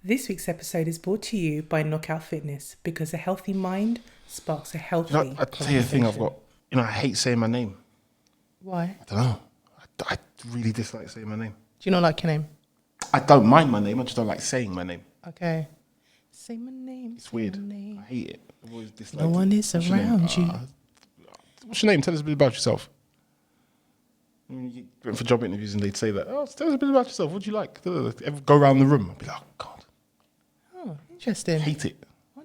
This week's episode is brought to you by Knockout Fitness, because a healthy mind sparks a healthy I'll tell you a thing I've got. I hate saying my name. Why? I don't know. I really dislike saying my name. Do you not like your name? I don't mind my name. I just don't like saying my name. Okay. Say my name. It's weird. I hate it. I've always disliked No one is around you. What's your name? Tell us a bit about yourself. You went for job interviews and they'd say that. Oh, tell us a bit about yourself. What do you like? Ever go around the room? I'd be like, oh, God. Oh, interesting. I hate it.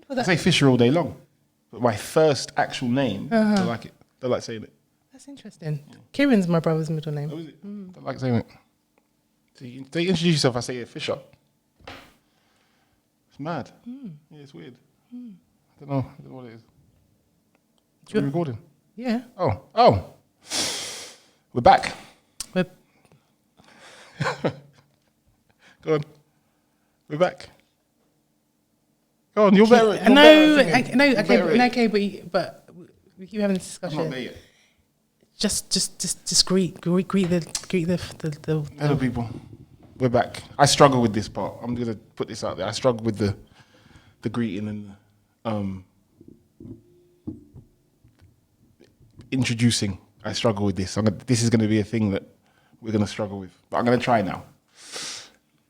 I say Fisher all day long. But my first actual name, I don't like it. Don't like saying it. That's interesting. Yeah. Kieran's my brother's middle name. Oh, is it? Don't like saying it. So you introduce yourself, I say Fisher. It's mad. Yeah, it's weird. I don't know what it is. Are we recording? Yeah. Oh. We're back. Go on. We're back. Go on, you're better. Okay, but we keep having this discussion. I'm not there yet. Just greet the Hello, people. We're back. I struggle with this part. I'm gonna put this out there. I struggle with the greeting and introducing. I struggle with this. This is going to be a thing that we're going to struggle with. But I'm going to try now.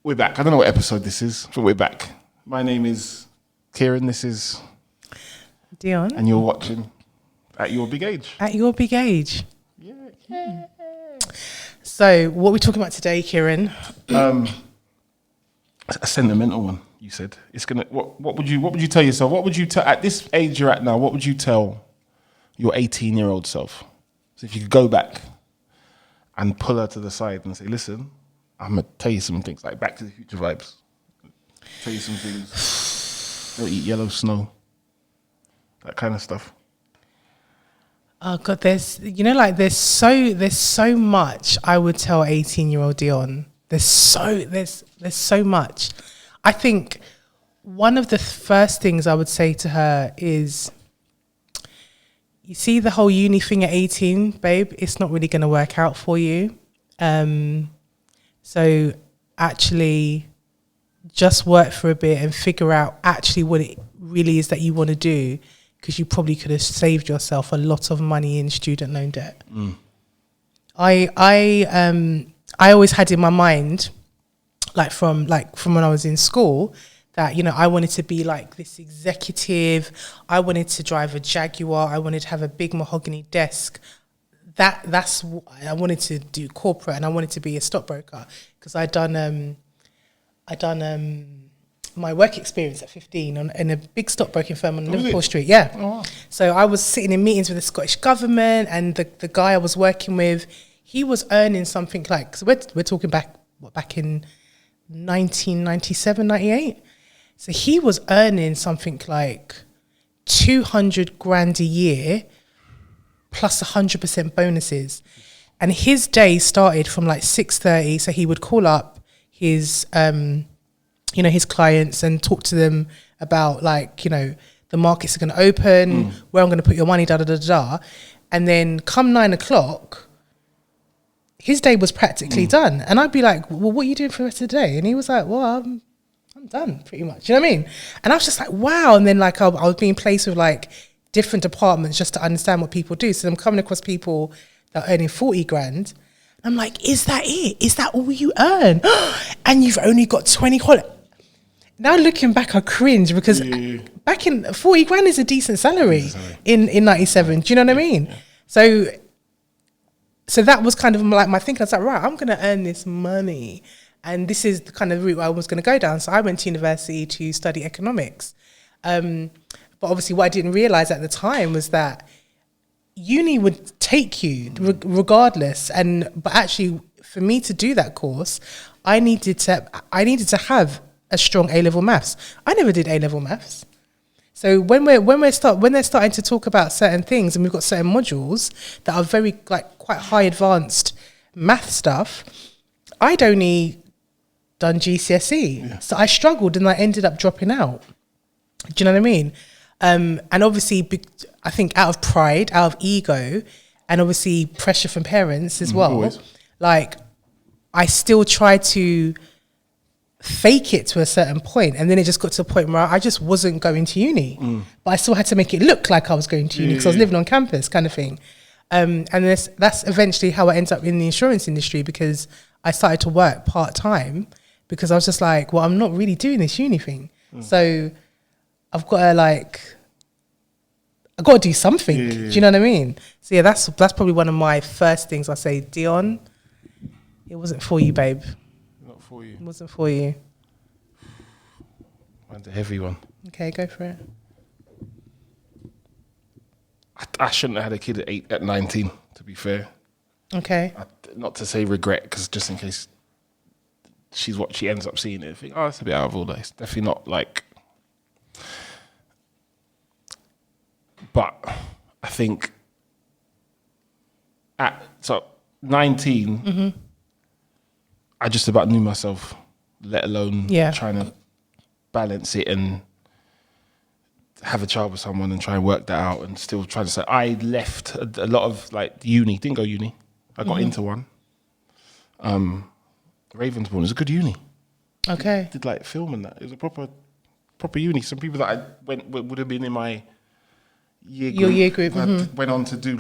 We're back. I don't know what episode this is, but we're back. My name is Kieran. This is Dionne. And you're watching At Your Big Age. At Your Big Age. Yeah. So, what are we talking about today, Kieran? A sentimental one, you said. It's gonna. What would you tell yourself? What would you tell at this age you're at now? What would you tell your 18-year-old self? So if you could go back and pull her to the side and say, listen, I'm going to tell you some things, like Back to the Future vibes. Tell you some things. Don't eat yellow snow. That kind of stuff. Oh God, there's so much I would tell 18-year-old Dionne. There's so much. I think one of the first things I would say to her is, you see the whole uni thing at 18, babe, it's not really going to work out for you. So actually just work for a bit and figure out actually what it really is that you want to do, because you probably could have saved yourself a lot of money in student loan debt. I always had in my mind, from when I was in school, that, I wanted to be like this executive. I wanted to drive a Jaguar. I wanted to have a big mahogany desk. That's what I wanted to do, corporate, and I wanted to be a stockbroker, because I'd done my work experience at 15 in a big stockbroking firm on Liverpool Street. Yeah. Oh, wow. So I was sitting in meetings with the Scottish government, and the guy I was working with, he was earning something like, so we're talking back in 1997, 98. So he was earning something like 200 grand a year plus 100% bonuses. And his day started from like 6:30. So he would call up his, his clients and talk to them about the markets are going to open, where I'm going to put your money, And then come 9 o'clock, his day was practically done. And I'd be like, well, what are you doing for the rest of the day? And he was like, well, I'm done pretty much. You know what I mean? And I was just like, wow. And then I was being placed with different departments just to understand what people do. So I'm coming across people that are earning 40 grand. I'm like, is that it? Is that all you earn? And you've only got 20 holidays. Now looking back, I cringe, because back in 40 grand is a decent salary in 97. Do you know what I mean? Yeah. So that was kind of like my thinking. I was like, right, I'm going to earn this money. And this is the kind of route I was going to go down. So I went to university to study economics. But obviously what I didn't realize at the time was that uni would take you regardless. But actually, for me to do that course, I needed to have a strong A-level maths. I never did A-level maths. So when they're starting to talk about certain things, and we've got certain modules that are very quite high advanced math stuff, I'd only done GCSE. Yeah. So I struggled and I ended up dropping out. Do you know what I mean? And obviously, I think out of pride, out of ego, and obviously pressure from parents as well, always. I still try to fake it to a certain point, and then it just got to a point where I just wasn't going to uni, but I still had to make it look like I was going to uni because I was living on campus, kind of thing. And that's eventually how I ended up in the insurance industry, because I started to work part time because I was just like, well, I'm not really doing this uni thing, so I've got to I got to do something. Do you know what I mean? So yeah, that's probably one of my first things I say, Dionne, it wasn't for you, babe. Not for you. It wasn't for you. Mine's a heavy one. Okay, go for it. I shouldn't have had a kid at 19, to be fair. Okay. Not to say regret, because just in case she's what she ends up seeing it, I think, it's a bit out of order. It's definitely not like... But I think at 19, I just about knew myself, let alone trying to balance it and have a child with someone and try and work that out, and still trying to say, I left a lot of uni, didn't go uni. I got into one. Ravensbourne is a good uni. Okay. Did film and that. It was a proper uni. Some people that would have been in my year group. Your year group. Went on to do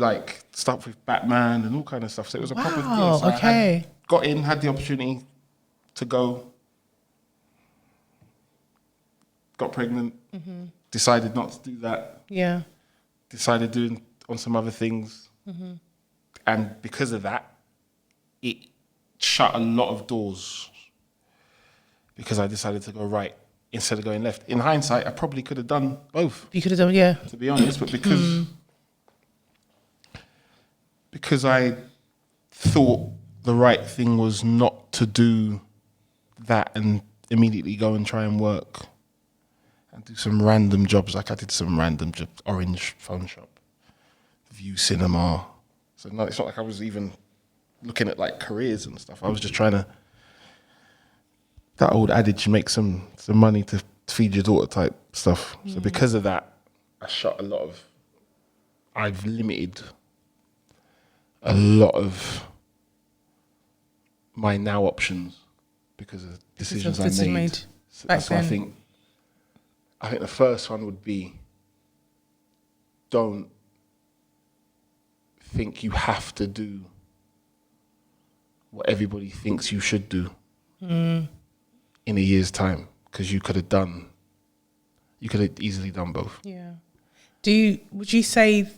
stuff with Batman and all kind of stuff. So it was a proper deal. So I got in, had the opportunity to go, got pregnant, decided not to do that. Yeah. Decided doing on some other things. And because of that, it shut a lot of doors, because I decided to go right instead of going left. In hindsight, I probably could have done both. You could have done, yeah. To be honest, but because I thought the right thing was not to do that and immediately go and try and work and do some random jobs. I did some random jobs, Orange Phone Shop, View Cinema. So no, it's not like I was even looking at careers and stuff. I was just trying to, that old adage, make some money to feed your daughter type stuff. So because of that, I've limited a lot of my now options because of decisions I made. So I think the first one would be, don't think you have to do what everybody thinks you should do in a year's time, because you could have easily done both. Yeah. Would you say,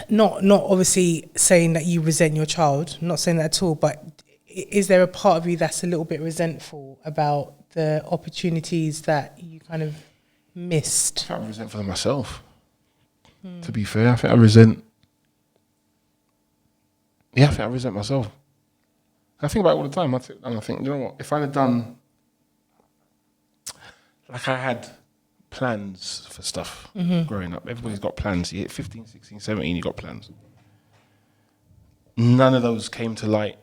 not obviously saying that you resent your child, I'm not saying that at all, but is there a part of you that's a little bit resentful about the opportunities that you kind of missed? I think I'm resentful of myself, to be fair. I think I resent myself. I think about it all the time. And I think, you know what? If I'd have done, I had plans for stuff growing up. Everybody's got plans. You hit 15, 16, 17, you got plans. None of those came to light.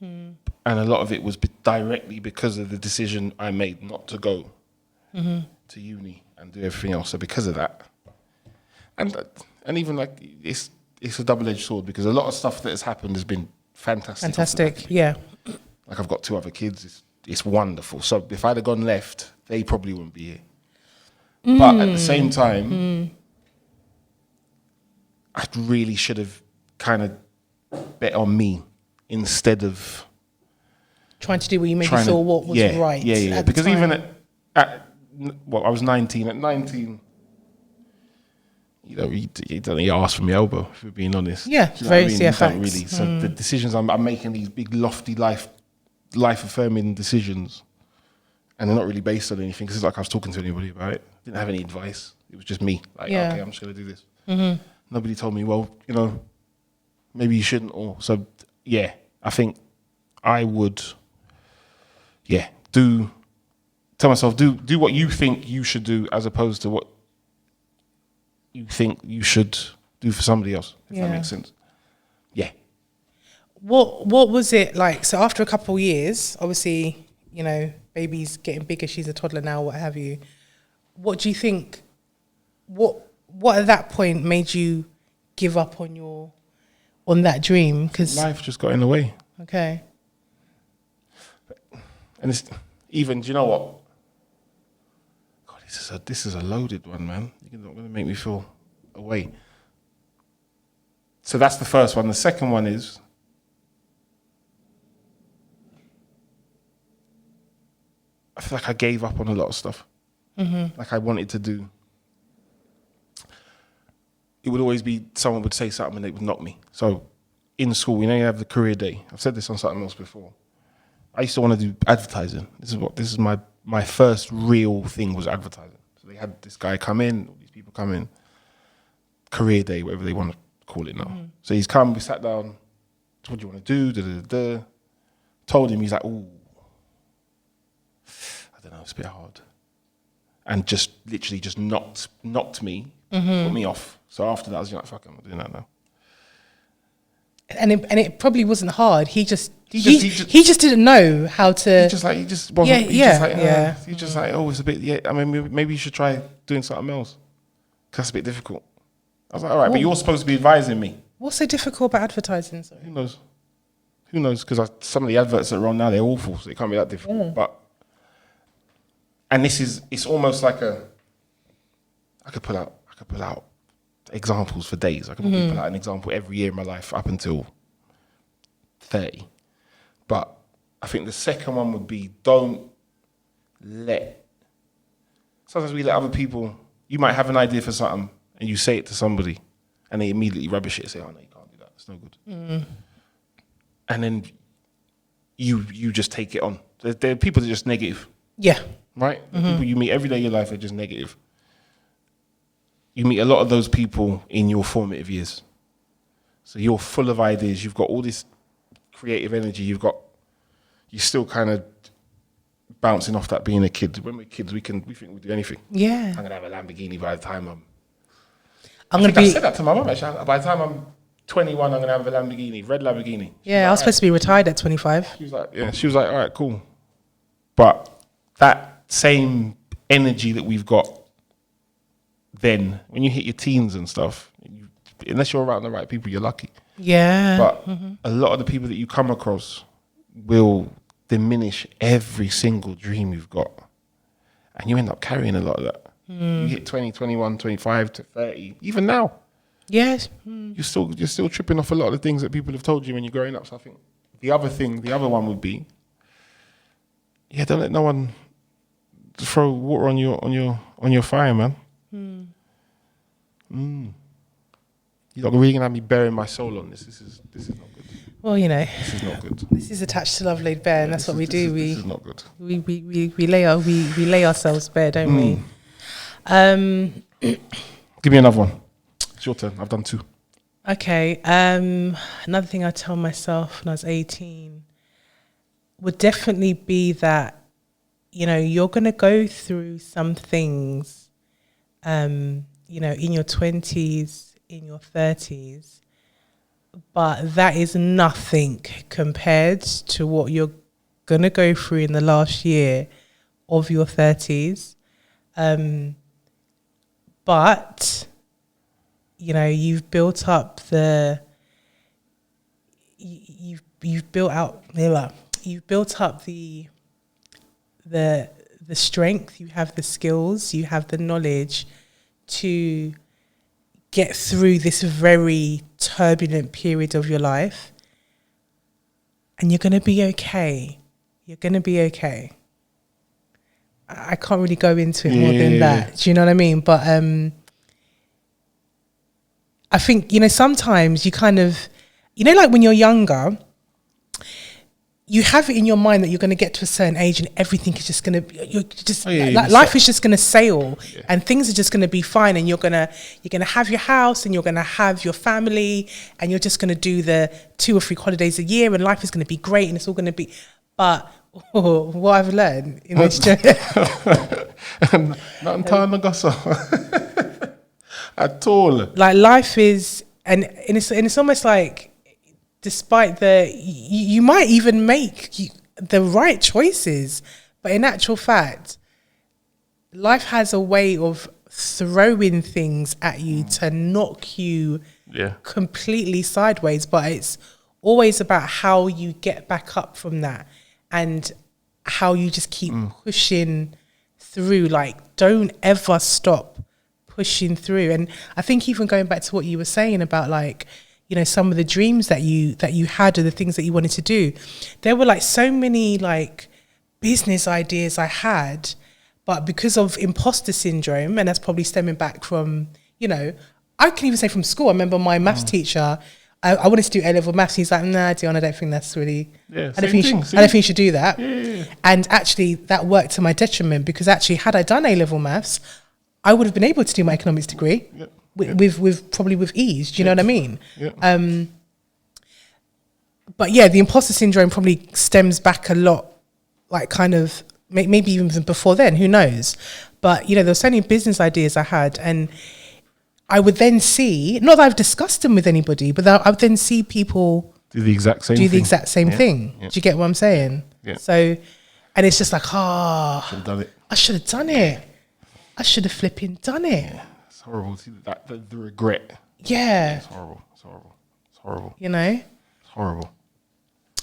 And a lot of it was directly because of the decision I made not to go to uni and do everything else. So because of that, and even it's a double-edged sword, because a lot of stuff that has happened has been fantastic. Yeah. I've got 2 other kids. It's wonderful. So if I'd have gone left, they probably wouldn't be here. But at the same time, I really should have kind of bet on me instead of trying to do what you maybe saw what was right. Yeah. Because even I was 19. At 19, he doesn't ask for my elbow, if we're being honest. Yeah, very facts. Really. So the decisions I'm making, these big lofty life-affirming decisions, and they're not really based on anything, because it's like I was talking to anybody about it. Didn't have any advice. It was just me. Okay, I'm just going to do this. Nobody told me, well, maybe you shouldn't. So, I think I would, tell myself, do what you think you should do, as opposed to what you think you should do for somebody else, if that makes sense. Yeah. What was it like? So after a couple of years, obviously, baby's getting bigger, she's a toddler now, what have you. What do you think, what at that point made you give up on that dream? Because life just got in the way. Okay. And it's even, do you know what? God, this is a loaded one, man. You're not going to make me feel away. So that's the first one. The second one is, I feel like I gave up on a lot of stuff. Like I wanted to do. It would always be someone would say something and it would knock me. So in school, you know, you have the career day. I've said this on something else before. I used to want to do advertising. This is my first real thing was advertising. So they had this guy come in, all these people come in, career day, whatever they want to call it now. So he's come, we sat down, what do you want to do? Told him, he's like, ooh, I don't know, it's a bit hard. And just literally just knocked me, put me off. So after that, I was like, fuck, I'm not doing that now. And it probably wasn't hard. He just didn't know how to. He just wasn't. He just like, oh, it's a bit. Yeah, I mean, maybe you should try doing something else. 'Cause that's a bit difficult. I was like, all right, but you're supposed to be advising me. What's so difficult about advertising? Sorry? Who knows? Because some of the adverts that are on now, they're awful, so it can't be that difficult. And it's almost like I could pull out examples for days. I could pull out an example every year in my life up until 30. But I think the second one would be sometimes we let other people, you might have an idea for something and you say it to somebody and they immediately rubbish it and say, oh no, you can't do that, it's no good. And then you just take it on. There are people that are just negative. Yeah. Right? The people you meet every day in your life are just negative. You meet a lot of those people in your formative years. So you're full of ideas. You've got all this creative energy. You're still kind of bouncing off that being a kid. When we're kids, we think we do anything. Yeah. I'm gonna have a Lamborghini by the time I said that to my mum actually. By the time I'm 21, I'm gonna have a Lamborghini, red Lamborghini. I was supposed to be retired at 25. She was like, all right, cool. But that same energy that we've got then, when you hit your teens and stuff, unless you're around the right people, you're lucky. Yeah. But a lot of the people that you come across will diminish every single dream you've got. And you end up carrying a lot of that. You hit 20, 21, 25 to 30, even now. Yes. You're still tripping off a lot of the things that people have told you when you're growing up. So I think the other one would be, don't let no one throw water on your fire, man. You're not really gonna have me burying my soul on this. This is not good. Well, you know, this is not good. This is attached to love laid bare, and that's what we do. This is not good. We lay ourselves bare, don't we? Give me another one. It's your turn. I've done 2. Okay. Another thing I tell myself when I was 18 would definitely be that, you know, you're gonna go through some things, you know, in your 20s, in your 30s, but that is nothing compared to what you're going to go through in the last year of your 30s. But, you know, you've built up you've built up the strength, you have the skills, you have the knowledge to get through this very turbulent period of your life, and you're going to be okay. You're going to be okay. I can't really go into it more than that. Do you know what I mean? But I think, you know, sometimes you kind of, you know, like when you're younger, you have it in your mind that you're going to get to a certain age and everything is just going to, life is just going to sail and things are just going to be fine, and you're going to have your house and you're going to have your family and you're just going to do the 2 or 3 holidays a year and life is going to be great and it's all going to be, but what I've learned in this journey. Not entirely at all. Like life is, and it's almost like, despite you might even make the right choices, but in actual fact, life has a way of throwing things at you to knock you completely sideways. But it's always about how you get back up from that and how you just keep pushing through. Like, don't ever stop pushing through. And I think even going back to what you were saying about, like, you know, some of the dreams that you had or the things that you wanted to do, there were like so many like business ideas I had, but because of imposter syndrome, and that's probably stemming back from, you know, I can even say from school. I remember my maths teacher, I wanted to do A-level maths. He's like, nah, Dionne, I don't think that's really, I don't think you should do that. Yeah. And actually that worked to my detriment, because actually had I done A-level maths, I would have been able to do my economics degree with probably with ease. Do you know what I mean? Yeah. But yeah, the imposter syndrome probably stems back a lot, like kind of maybe even before then, who knows? But, you know, there were so many business ideas I had, and I would then see, not that I've discussed them with anybody, but I would then see people do the exact same thing. Yeah. Do you get what I'm saying? Yeah. So, and it's just like, should have done it. I should have done it. I should have flipping done it. Yeah. It's horrible. See that the regret. Yeah. It's horrible. It's horrible. It's horrible. You know? It's horrible.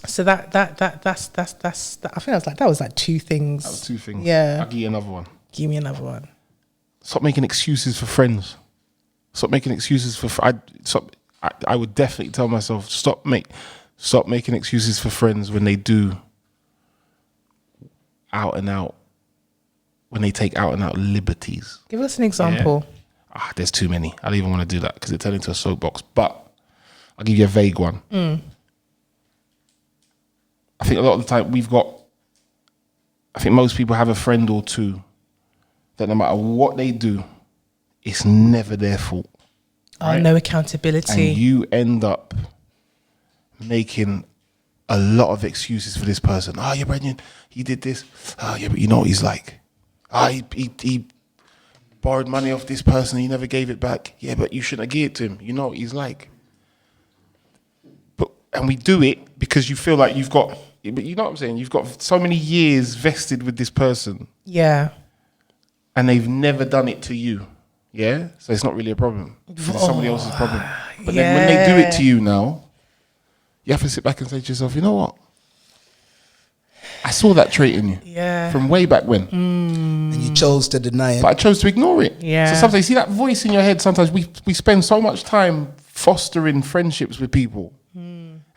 So that's I think that was like two things. That was two things. Yeah. I'll give you another one. Give me another one. Stop making excuses for friends. Stop making excuses for. I would definitely tell myself stop making excuses for friends when they do when they take out and out liberties. Give us an example. Yeah. There's too many. I don't even want to do that because it turned into a soapbox. But I'll give you a vague one. I think a lot of the time I think most people have a friend or two that no matter what they do, it's never their fault. Right? No accountability. And you end up making a lot of excuses for this person. Yeah, Brendan, he did this. Yeah, but you know what he's like. He borrowed money off this person. He never gave it back. Yeah, but you shouldn't have given it to him. You know what he's like. And we do it because you feel like you've got, but you know what I'm saying? You've got so many years vested with this person. Yeah. And they've never done it to you. Yeah? So it's not really a problem. It's somebody else's problem. But then when they do it to you now, you have to sit back and say to yourself, you know what? I saw that trait in you. Yeah. From way back when. And you chose to deny it. But I chose to ignore it. Yeah. So sometimes you see that voice in your head, sometimes we spend so much time fostering friendships with people.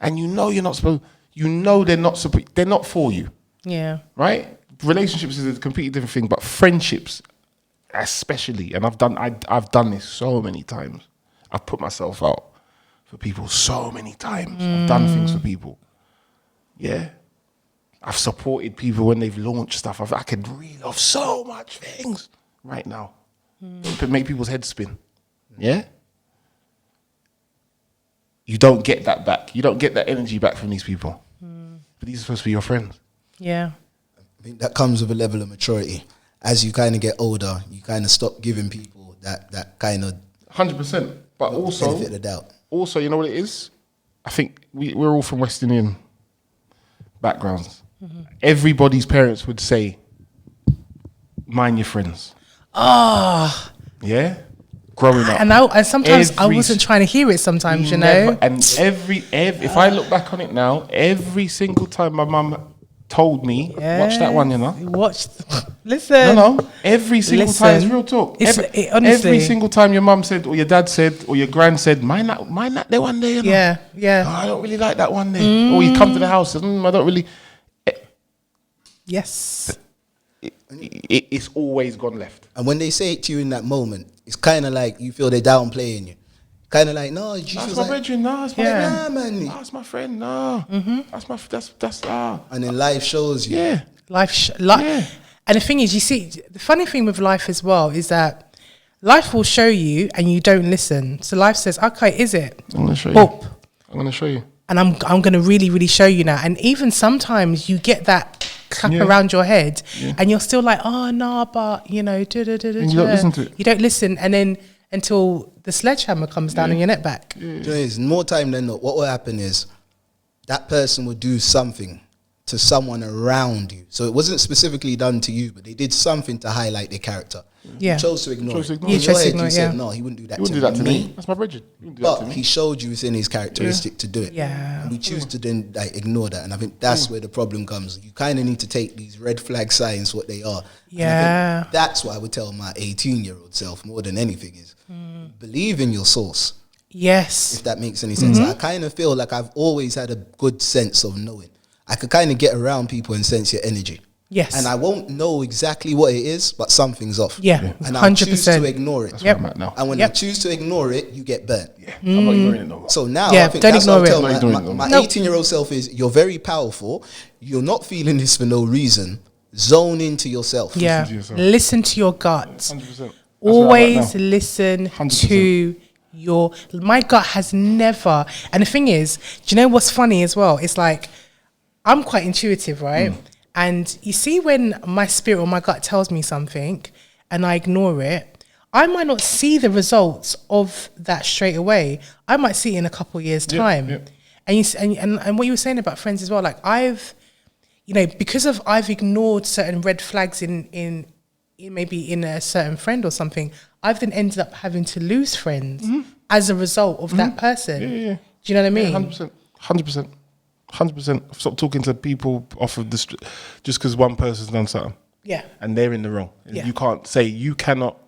And you know you're not supposed, you know they're not for you. Yeah. Right? Relationships is a completely different thing, but friendships especially, and I've done this so many times. I've put myself out for people so many times. I've done things for people. Yeah. I've supported people when they've launched stuff. I could reel off so much things right now. It make people's heads spin. Yeah? You don't get that back. You don't get that energy back from these people. But these are supposed to be your friends. Yeah. I think that comes with a level of maturity. As you kind of get older, you kind of stop giving people that kind of 100%. But also, benefit of the doubt. Also, you know what it is? I think we're all from West Indian backgrounds. Everybody's parents would say, mind your friends. Yeah? Growing up. And sometimes I wasn't trying to hear it sometimes, you know? And if I look back on it now, every single time my mum told me, watch that one, you know? Listen. No. Every single time, it's real talk. Honestly. Every single time your mum said, or your dad said, or your gran said, mind that there one day, you know? Yeah. I don't really like that one day. Or you come to the house, I don't really. Yes. It's always gone left. And when they say it to you in that moment, it's kind of like you feel they're downplaying you. Kind of like, no, that's my brethren, no, that's my nah, man. That's my friend, no. That's And then life shows you. Yeah. Yeah. And the thing is, you see, the funny thing with life as well is that life will show you and you don't listen. So life says, okay, is it? I'm going to show Boop. you. I'm going to show you. And I'm going to really, really show you now. And even sometimes you get that clap around your head and you're still like, oh, no, but, you know, and you don't listen to it. You don't listen. And then until the sledgehammer comes down on your neck back. You know, it's more time than not. What will happen is that person will do something to someone around you. So it wasn't specifically done to you, but they did something to highlight their character. Yeah. You chose to ignore it. You In your chose to head, ignore you it, said, yeah. no, he wouldn't do that, He wouldn't do that to me. That's my Bridget. He wouldn't do that to But me. he showed you within his characteristic to do it. Yeah. And we choose to then like ignore that. And I think that's where the problem comes. You kind of need to take these red flag signs, what they are. Yeah. And I think that's what I would tell my 18-year-old self more than anything is believe in your source. Yes. If that makes any sense. I kind of feel like I've always had a good sense of knowing. I could kind of get around people and sense your energy. Yes. And I won't know exactly what it is, but something's off. Yeah. And I'll choose 100%. to ignore it. That's where I'm at now. And when I choose to ignore it, you get burnt. Yeah. I'm not ignoring it no more. So now Yeah, I think don't that's what ignore I'll it. tell Not ignoring my it. 18-year-old self is, you're very powerful. You're not feeling this for no reason. Zone into yourself. Yeah. to yourself. Listen to your gut. 100%. Always listen 100%. to your. My gut has never. And the thing is, do you know what's funny as well? It's like I'm quite intuitive, right? And you see, when my spirit or my gut tells me something, and I ignore it, I might not see the results of that straight away. I might see it in a couple of years' time. yeah. And what you were saying about friends as well, like I've, you know, because of I've ignored certain red flags in maybe in a certain friend or something, I've then ended up having to lose friends as a result of that person. Yeah. Do you know what I mean? 100%. 100%. I've stopped talking to people off of the street just because one person's done something. Yeah. And they're in the wrong. Yeah. You can't say, you cannot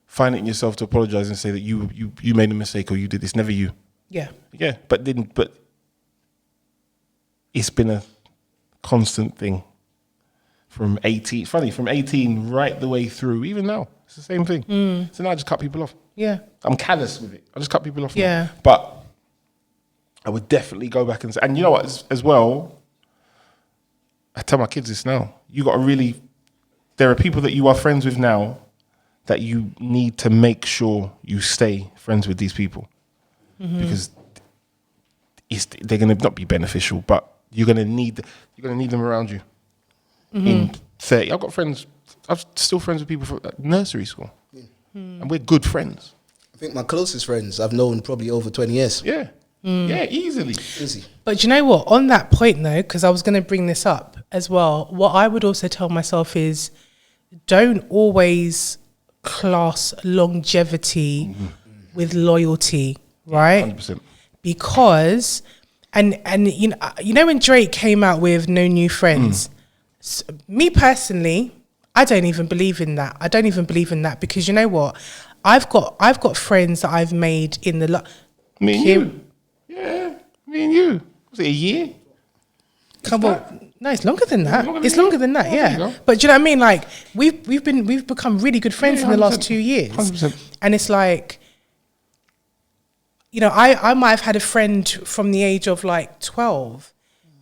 find it in yourself to apologize and say that you made a mistake or you did this. Never you. Yeah. Yeah, but it's been a constant thing from 18. It's funny, from 18 right the way through, even now. It's the same thing. So now I just cut people off. Yeah. I'm callous with it. I just cut people off. Yeah. Now. But I would definitely go back and say, and you know what, as well, I tell my kids this now. You got to really, there are people that you are friends with now that you need to make sure you stay friends with these people. Because they're going to not be beneficial, but you're going to need them around you. In 30, I've got friends. I'm still friends with people from nursery school, and we're good friends. I think my closest friends I've known probably over 20 years. Yeah, yeah, easily. Easy. But do you know what? On that point though, because I was going to bring this up as well, what I would also tell myself is don't always class longevity with loyalty, right? 100%. Because, and you know when Drake came out with No New Friends, me personally, I don't even believe in that. I don't even believe in that because you know what? I've got friends that I've made in the Me and you. Yeah, me and you. Was it a year? Come on. No, it's longer than that. Longer than It's that? longer than that, Oh, there you yeah. go. But do you know what I mean? Like we've become really good friends Yeah, in the last 100%. 2 years. 100%. And it's like, you know, I might have had a friend from the age of like 12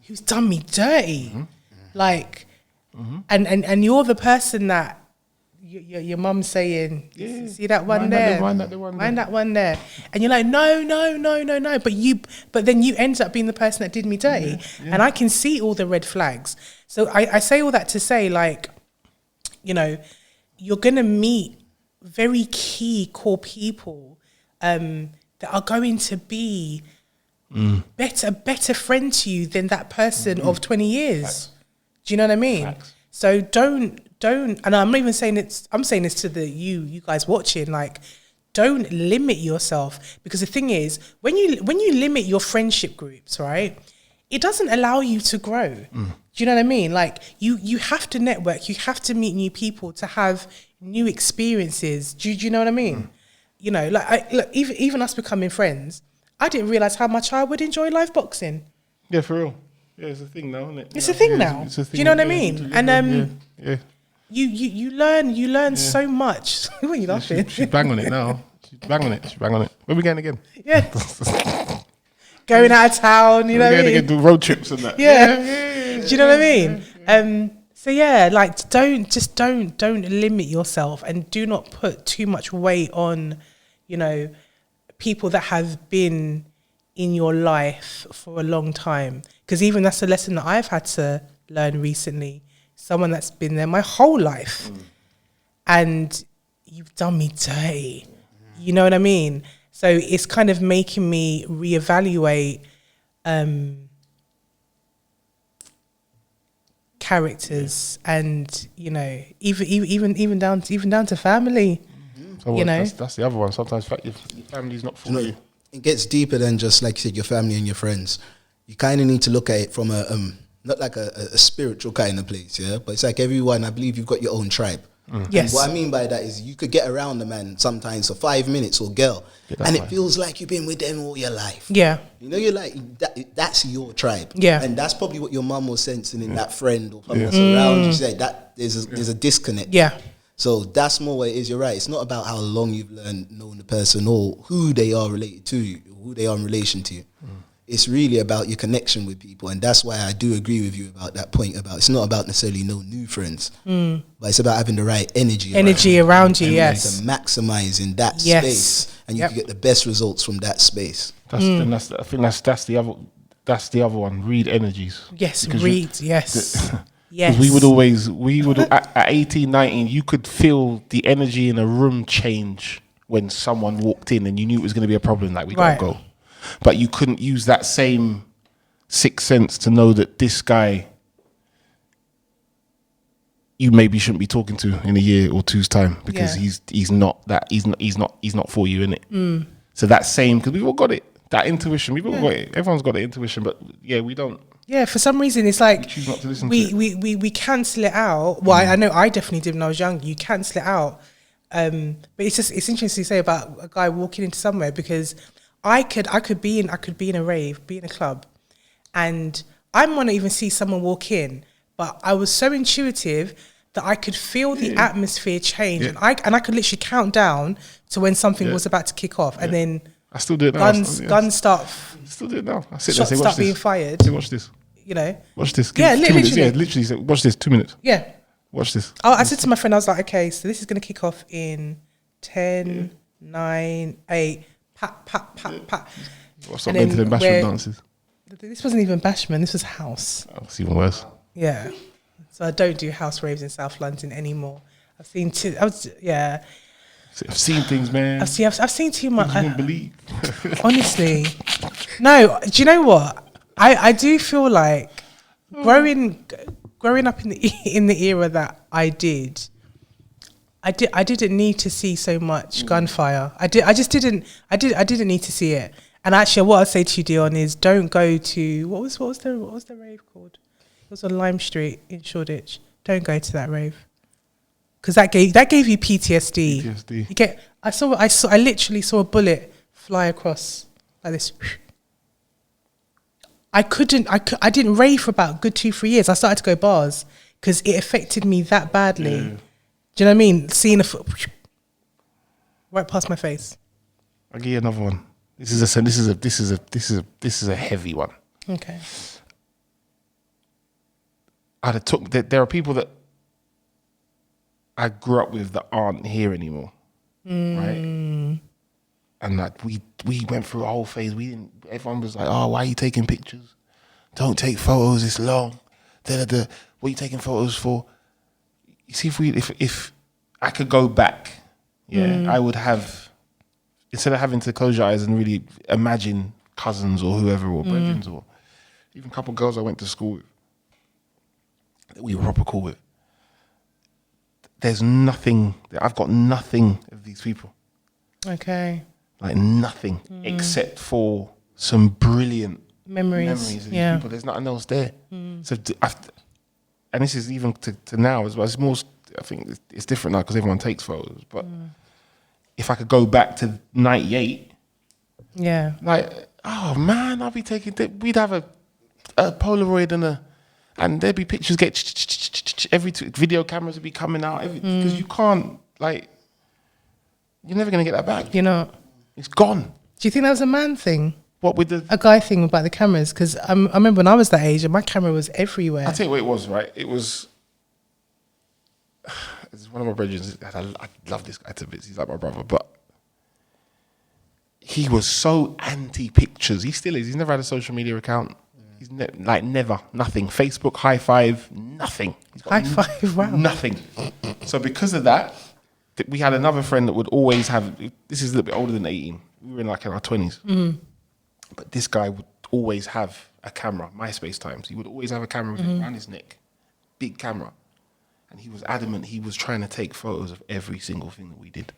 who's done me dirty. Like, and you're the person that your mum's saying, Yeah. see that one Mind that there, there, mind that there, one mind there. that one there. And you're like, no. But then you end up being the person that did me dirty. And I can see all the red flags. So I say all that to say, like, you know, you're going to meet very key core people that are going to be better friend to you than that person of 20 years. Facts. Do you know what I mean? Facts. So don't, and I'm not even saying I'm saying this to you guys watching, like, don't limit yourself, because the thing is, when you limit your friendship groups, right, it doesn't allow you to grow. Do you know what I mean? Like, you have to network, you have to meet new people to have new experiences. Do you know what I mean? You know, like, look, even us becoming friends, I didn't realize how much I would enjoy live boxing. Yeah, for real. Yeah, it's a thing now, isn't it? It's a thing now. It's a thing. Do you know what I Yeah, mean? yeah, And yeah. you learn so much. What are you laughing? She's bang on it now. She's bang on it. Where are we going again? Yeah. Going out of town, you know what I We're mean? going to do road trips and that. Yeah. Do you know what I mean? So yeah, like don't limit yourself, and do not put too much weight on, you know, people that have been in your life for a long time. Because even that's a lesson that I've had to learn recently. Someone that's been there my whole life, and you've done me dirty. You know what I mean? So it's kind of making me reevaluate characters, and even down to family. So that's the other one. Sometimes your family's not for you. It gets deeper than just, like you said, your family and your friends. You kind of need to look at it from a not like a spiritual kind of place, yeah. But it's like everyone. I believe you've got your own tribe. Yes. And what I mean by that is you could get around a man sometimes for 5 minutes or girl, and it feels like you've been with them all your life. Yeah. You're like, that's your tribe. Yeah. And that's probably what your mum was sensing in that friend or someone that's around you. Say that there's a disconnect. Yeah. So that's more what it is. You're right. It's not about how long you've known the person or who they are related to you, or who they are in relation to you. It's really about your connection with people, and that's why I do agree with you about that point. About it's not about necessarily no new friends, but it's about having the right energy around you. Yes, to maximize in that space, and you can get the best results from that space. I think that's the other one. Read energies. Yes, read. Yes. Yes. We would at 18, 19, you could feel the energy in a room change when someone walked in, and you knew it was going to be a problem. Like we gotta go. But you couldn't use that same sixth sense to know that this guy you maybe shouldn't be talking to in a year or two's time because he's not for you, innit? So that same, because we've all got it, that intuition, we've all got it. Everyone's got the intuition, but we don't. Yeah, for some reason it's like choose not to listen we cancel it out. Well, I know I definitely did when I was young. You cancel it out, but it's interesting to say about a guy walking into somewhere, because I could be in a rave, be in a club, and I might not even see someone walk in, but I was so intuitive that I could feel the atmosphere change, and I could literally count down to when something was about to kick off, and then I still do it now. Guns start. Still do it now. I sit shots there, say, start being fired. Say, watch this. Watch this. Yeah, literally. Yeah, literally. Say, watch this. 2 minutes. Yeah. Watch this. I said to my friend, I was like, okay, so this is going to kick off in 10, 9, 8. Pat. What's up into the bashment dances? This wasn't even bashment. This was house. Oh, it's even worse. Yeah. So I don't do house raves in South London anymore. I've seen too. I've seen things, man. I've seen too much. I wouldn't believe. Honestly, no. Do you know what? I do feel like growing up in the era that I didn't need to see so much gunfire. I didn't need to see it. And actually, what I'd say to you, Dionne, is don't go to what was the rave called? It was on Lime Street in Shoreditch. Don't go to that rave, because that gave you PTSD. I literally saw a bullet fly across like this. I didn't rave for about a good 2-3 years. I started to go bars because it affected me that badly. Yeah. Do you know what I mean? Seeing a foot right past my face. I'll give you another one. This is a heavy one. Okay. There are people that I grew up with that aren't here anymore, right? And like we went through a whole phase. Everyone was like, "Oh, why are you taking pictures? Don't take photos. It's long. What are you taking photos for?" You see, if I could go back, I would have, instead of having to close your eyes and really imagine cousins or whoever or brethren or even a couple of girls I went to school with that we were proper cool with. There's nothing. I've got nothing of these people. Okay. Like nothing except for some brilliant memories of these people. There's nothing else there. So, and this is even to now as well. It's more. I think it's different now because everyone takes photos. But if I could go back to '98, like, oh man, I'd be taking. We'd have a Polaroid and there'd be pictures video cameras would be coming out because you can't, like, you're never gonna get that back. You're not. It's gone. Do you think that was a man thing? What with a guy thing about the cameras? Because I remember when I was that age and my camera was everywhere. I'll tell you what it was, right? It was one of my brothers. I love this guy to bits. He's like my brother, but he was so anti-pictures. He still is. He's never had a social media account. He's never, nothing. Facebook, high five, nothing. High five, wow. Nothing. So because of that, we had another friend that would always have, this is a little bit older than 18. We were in our 20s. But this guy would always have a camera, MySpace times. He would always have a camera around his neck. big camera. And he was adamant he was trying to take photos of every single thing that we did.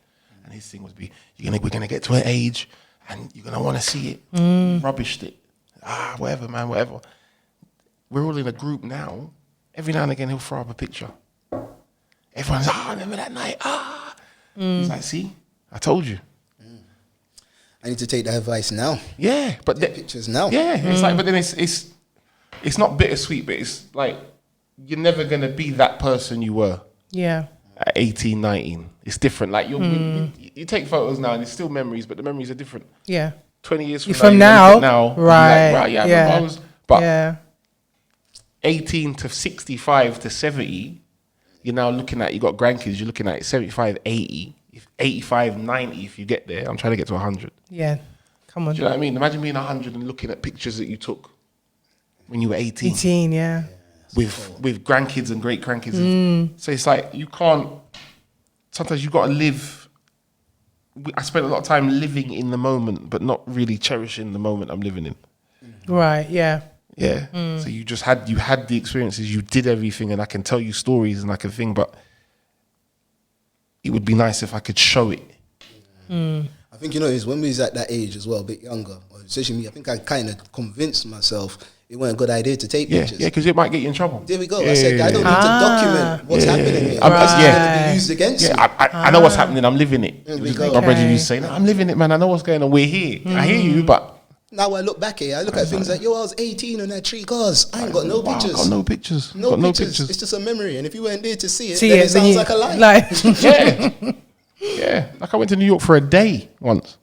And his thing was we're gonna get to an age and you're gonna wanna see it. Rubbished it. Whatever, man, whatever. We're all in a group now. Every now and again he'll throw up a picture. Everyone's, remember that night? He's like, see, I told you. I need to take that advice now. Yeah, but Pictures now. Yeah, it's like, but then it's not bittersweet, but it's like you're never gonna be that person you were. Yeah. At 18, 19, it's different. Like you take photos now, and it's still memories, but the memories are different. Yeah. 20 years from now, right? Like, yeah. But yeah. 18 to 65 to 70, you're now looking at, you got grandkids, you're looking at 75, 80, 85, 90 if you get there. I'm trying to get to 100. Yeah, come on. Do you know what I mean? Imagine being 100 and looking at pictures that you took when you were 18. 18, yeah. With grandkids and great grandkids. So it's like you can't, sometimes you got to live. I spent a lot of time living in the moment, but not really cherishing the moment I'm living in. Right, yeah. Yeah. So you had the experiences, you did everything, and I can tell you stories and I can think, but it would be nice if I could show it. I think, is when we was at that age as well, a bit younger, or especially me, I think I kind of convinced myself it wasn't a good idea to take pictures. Yeah, because it might get you in trouble. There we go. I said, I don't need to document what's happening here. Right. It's going to be used against me. I know what's happening, I'm living it. There we go. My brother used to say, no, I'm living it, man, I know what's going on, we're here. I hear you, but... Now I look back here, I look at things like, I was 18 on that 3 cars. I ain't got no pictures. Got no pictures. No pictures. It's just a memory. And if you weren't there to see it, See then it, it sounds like a lie. Like, Yeah. Like I went to New York for a day once.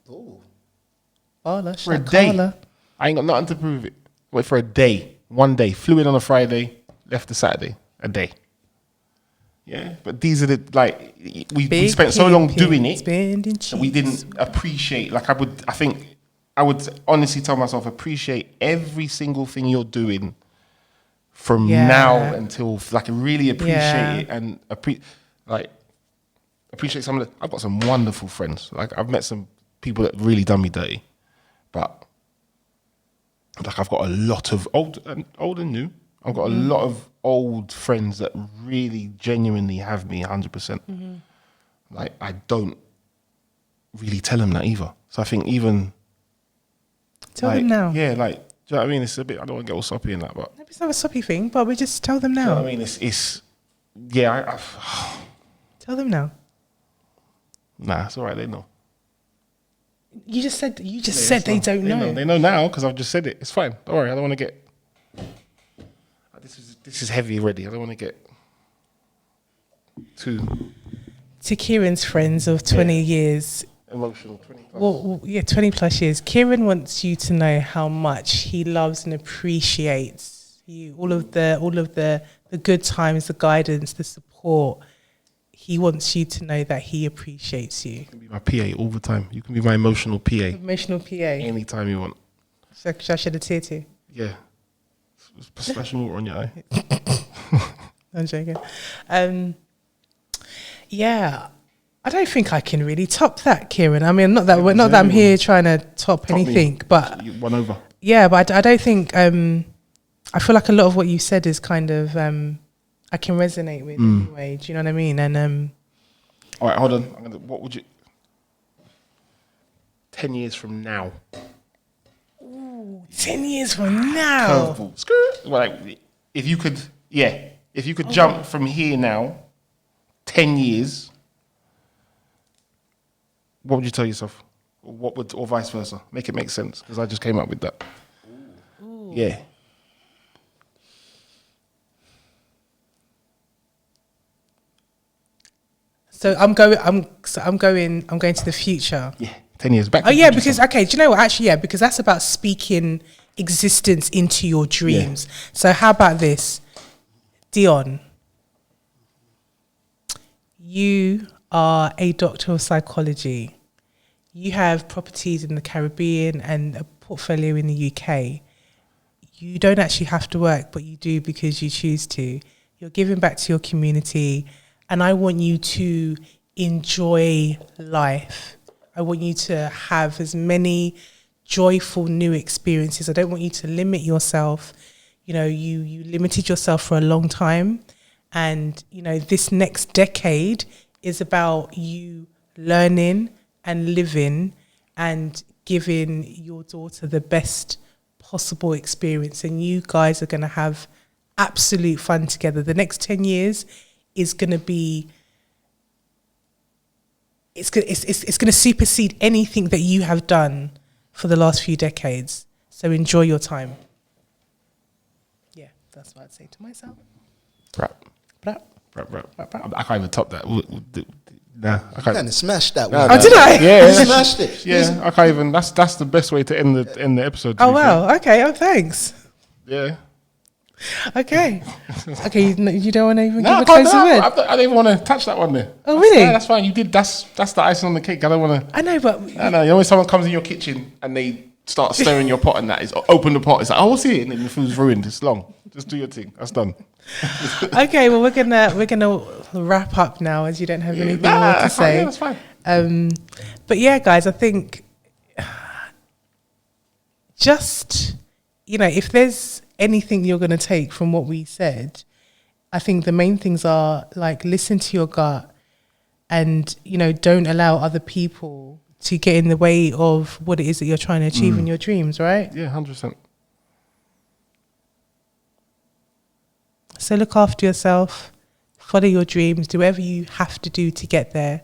For a day. I ain't got nothing to prove it. Went for a day. One day. Flew in on a Friday, left the Saturday. A day. Yeah. But these are the, like, we spent so long doing it that we didn't appreciate. Like I would honestly tell myself, appreciate every single thing you're doing from now until, like, really appreciate it and appreciate some of the, I've got some wonderful friends. Like, I've met some people that really done me dirty, but like, I've got a lot of old and new. I've got a lot of old friends that really genuinely have me 100%. Like, I don't really tell them that either. So I think even... Tell them now. Yeah, like, do you know what I mean? It's a bit, I don't want to get all soppy in that, but... It's not a soppy thing, but we just tell them now. Do you know what I mean? It's yeah, Tell them now. Nah, it's all right, they know. You just said they don't know. They know now because I've just said it. It's fine. Don't worry, I don't want to get... This is heavy already. I don't want to get too... To Kieron's friends of 20 years... Emotional, 20 plus. Well, yeah, 20 plus years. Kieron wants you to know how much he loves and appreciates you. All of the good times, the guidance, the support. He wants you to know that he appreciates you. You can be my PA all the time. You can be my emotional PA. Emotional PA. Anytime you want. Should I shed a tear too? Yeah. Splash some water on your eye. I'm joking. Yeah. I don't think I can really top that, Kieron. I mean, not that I'm here trying to top anything, but you won over. Yeah, but I don't think. I feel like a lot of what you said is kind of I can resonate with anyway. Do you know what I mean? And all right, hold on. What would you? 10 years from now. Ooh, 10 years from now. Curveball. Well, like, if you could jump from here now, 10 years. What would you tell yourself? Or vice versa? Make it make sense, because I just came up with that. Ooh. Yeah. So I'm going to the future. Yeah, 10 years back. Oh yeah, because okay, do you know what? Actually, yeah, because that's about speaking existence into your dreams. Yeah. So how about this, Dionne? You are a doctor of psychology. You have properties in the Caribbean and a portfolio in the UK. You don't actually have to work, but you do because you choose to. You're giving back to your community, and I want you to enjoy life. I want you to have as many joyful new experiences. I don't want you to limit yourself. You know, you limited yourself for a long time, And, you know, this next decade is about you learning and living and giving your daughter the best possible experience. And you guys are going to have absolute fun together. The next 10 years is going to be, it's going to supersede anything that you have done for the last few decades. So enjoy your time. Yeah, that's what I'd say to myself. Rap. Rap. I can't even top that. Nah, I You can't. kind of smashed that Nah, one. Oh, did I? Yeah, You smashed it. yeah. I can't even. That's the best way to end the episode. to Oh, be fair. wow. Okay. Oh, thanks. Yeah. Okay. Okay. You don't want to even No, give I a can't. closing word? I don't even want to touch that one there. Oh, really? That's fine. You did. That's the icing on the cake. I don't want to. I know, but No, you know when someone comes in your kitchen and they start stirring your pot and that is open the pot. It's like, oh, what's it? And then the food's ruined. It's long. Just do your thing. That's done. okay. Well, we're gonna wrap up now, as you don't have anything more to say. Yeah, that's fine. But yeah, guys, I think just, you know, if there's anything you're going to take from what we said, I think the main things are like listen to your gut and, you know, don't allow other people to get in the way of what it is that you're trying to achieve in your dreams, right? Yeah, 100%. So look after yourself, follow your dreams, do whatever you have to do to get there.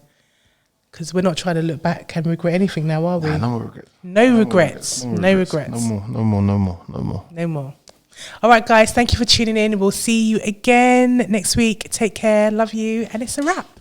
Because we're not trying to look back and regret anything now, are we? Nah, no more regrets. No regrets. No more. All right, guys, thank you for tuning in. We'll see you again next week. Take care. Love you. And it's a wrap.